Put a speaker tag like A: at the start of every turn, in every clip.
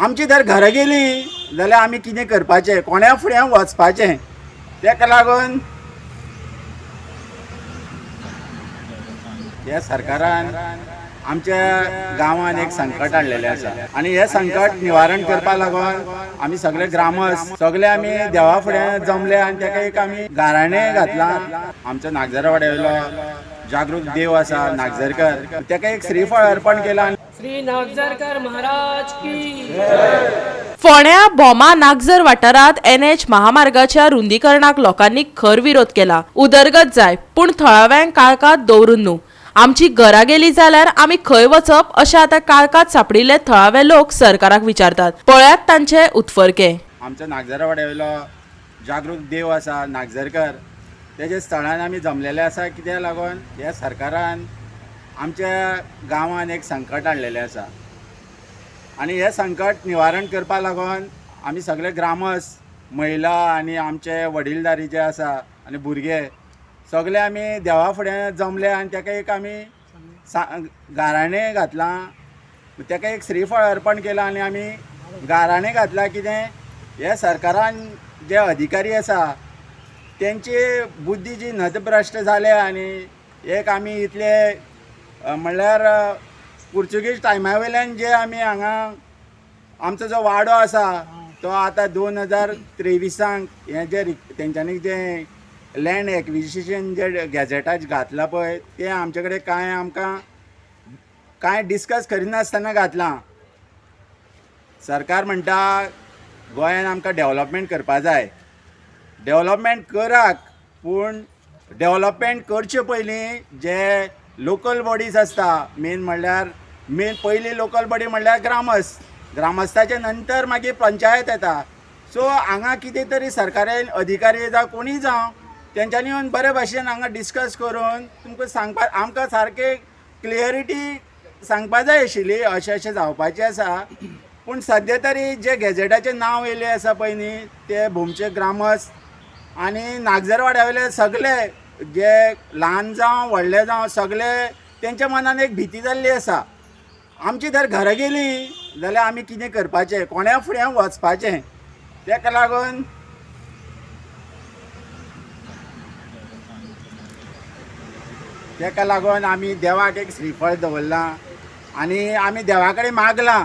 A: आमची जर घरां गेली जाल्यार आमी कितें करपाचें, कोण्या फुडें वचपाचें, तेका लागून ह्या सरकारान आमच्या गांवांत एक संकट हाडलेलें आसा आनी हे संकट निवारण करपा लागून आमी सगळे ग्रामस्थ सगळे आमी देवा फुडें जमले आनी तेका एक आमी गाराणें घातलां. आमचो नागजरा वाड्यावयलो जागृत देव आसा नागजरकर, तेका एक श्रीफळ अर्पण केलां.
B: श्री नागजरकर महाराज की.
C: फोंड्या बोमा नागजर वाठारांत NH महामार्गाच्या रुंदीकरणाक लोकांनी खर विरोध केला. उदरगत जाय पूण थळाव्यांक काळखांत दवरून न्हू. आमची घरां गेली जाल्यार आमी खंय वचप अशें आतां काळखांत सांपडिल्ले थळावे लोक सरकाराक विचारतात. पळयात तांचे उतफर्के.
A: आमचो नागजरा वाड्यावयलो जागृत देव आसा नागजरकर, तेजे स्थळान आमी जमलेले आसा. कित्याक लागून ह्या सरकारान आमच्या गांवांत एक संकट हाडलेलें आसा आनी हें संकट निवारण करपा लागून आमी सगळे ग्रामस्थ महिला आनी आमचे वडीलधारी जे आसा आनी भुरगे सगळे आमी देवा फुडें जमले आनी तेका एक आमी गाराणें घातलां. तेका एक श्रीफळ अर्पण केलां आनी आमी गाराणें घातलां. कितें हे सरकारान जे अधिकारी आसा तेंची बुद्धी जी नदभ्रश्ट जाल्या आनी एक आमी इतले म्हणल्यार पुर्तुगीज टायमा वयल्यान जे आमी हांगा आमचो जो वाडो आसा तो आतां 2023 हें जे तेंच्यांनी जे लँड एक्विजिशन जे गॅजेटाच घातलां पळय तें आमचे कडेन कांय आमकां कांय डिस्कस करिनासतना घातलां. सरकार म्हणटा गोंयान आमकां डेवलॉपमेंट करपा जाय. डेवलॉपमेंट कराक पूण डेवलॉपमेंट करचे पयलीं जे लोकल बॉडीज आसता मेन पयली लोकल बॉडी म्हणल्यार ग्रामस्थाचे नंतर मागीर पंचायत येता. सो हांगा कितें तरी सरकारी अधिकारी जावं कोणी जावं तेंच्यांनी येवन बरे भाशेन हांगा डिस्कस करून तुमकां सांगपा आमकां सारकें क्लियरिटी सांगपा जाय आशिल्ली अशें जावपाचें आसा. पूण सद्या तरी जे गॅजेटाचें नांव येयलें आसा पळय न्ही ते भोमचे ग्रामस्थ आनी नागजरा वाड्यावयले सगळे जे ल्हान जावं व्हडले जावं सगळे तेंच्या मनान एक भिती जाल्ली आसा. आमची जर घरां गेली जाल्यार आमी कितें करपाचें, कोण्या फुडें वचपाचें, तेका लागून आमी देवाक एक श्रीफळ दवरलां आनी आमी देवा कडेन मागलां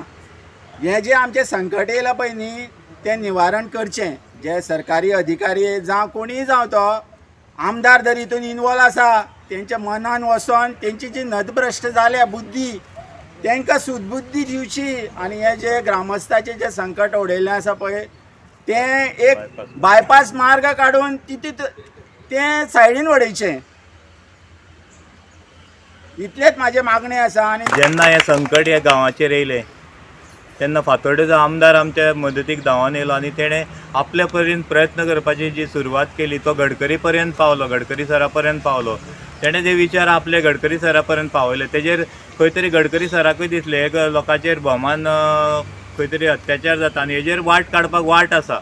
A: हें जें आमचें संकट येयलां पळय न्ही तें निवारण करचें. जे सरकारी अधिकारी जावं कोणीय जावं तो आमदार जर हितून इनवॉल्व आसा तेंच्या मनान वचोन तेंची जी नदभ्रश्ट जाल्या बुद्धी तेंकां सुदबुद्धी दिवची आनी हें जे ग्रामस्थाचें जें संकट उडयल्लें आसा पळय तें एक बायपास मार्ग काडून तें सायडीन उडयचें. इतलेच म्हाजे मागणी आसा. आनी
D: जेन्ना हें संकट ह्या गांवाचेर येयलें तेन्ना फातोर्डेचो आमदार आमच्या मदतीक धांवून येयलो आनी तेणें आपल्या परीन प्रयत्न करपाची जी सुरवात केली तो गडकरी पर्यंत पावलो, गडकरी सरा पर्यंत पावलो. तेणें जे विचार आपले गडकरी सरा पर्यंत पावयले तेजेर खंय तरी गडकरी सराकूय दिसलें एक लोकांचेर भोवमान खंय तरी अत्याचार जाता आनी हेजेर वाट काडपाक वाट आसा,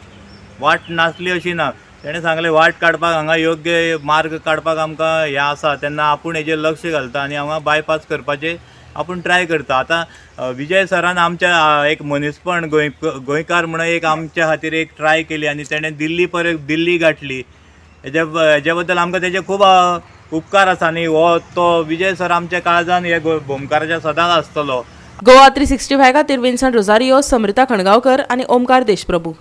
D: वाट नासली अशी ना. तेणें सांगलें वाट काडपाक हांगा योग्य मार्ग काडपाक आमकां हें आसा तेन्ना आपूण हेजेर लक्ष घालता आनी हांगा बायपास करपाचें आपूण ट्राय करता. आतां विजय सरान आमच्या एक मनीसपण गोंयकार म्हणून एक आमच्या खातीर एक ट्राय केली आनी तेणें दिल्ली गाठली. हेज्या बद्दल आमकां तेजे खूब उपकार आसा आनी हो तो विजय सर आमच्या काळजान हे भोमकाराच्या सदांच आसतलो.
C: गोवा 365 खातीर विन्संट रोजारियो, समृता खणगांवकर आनी ओमकार देशप्रभू.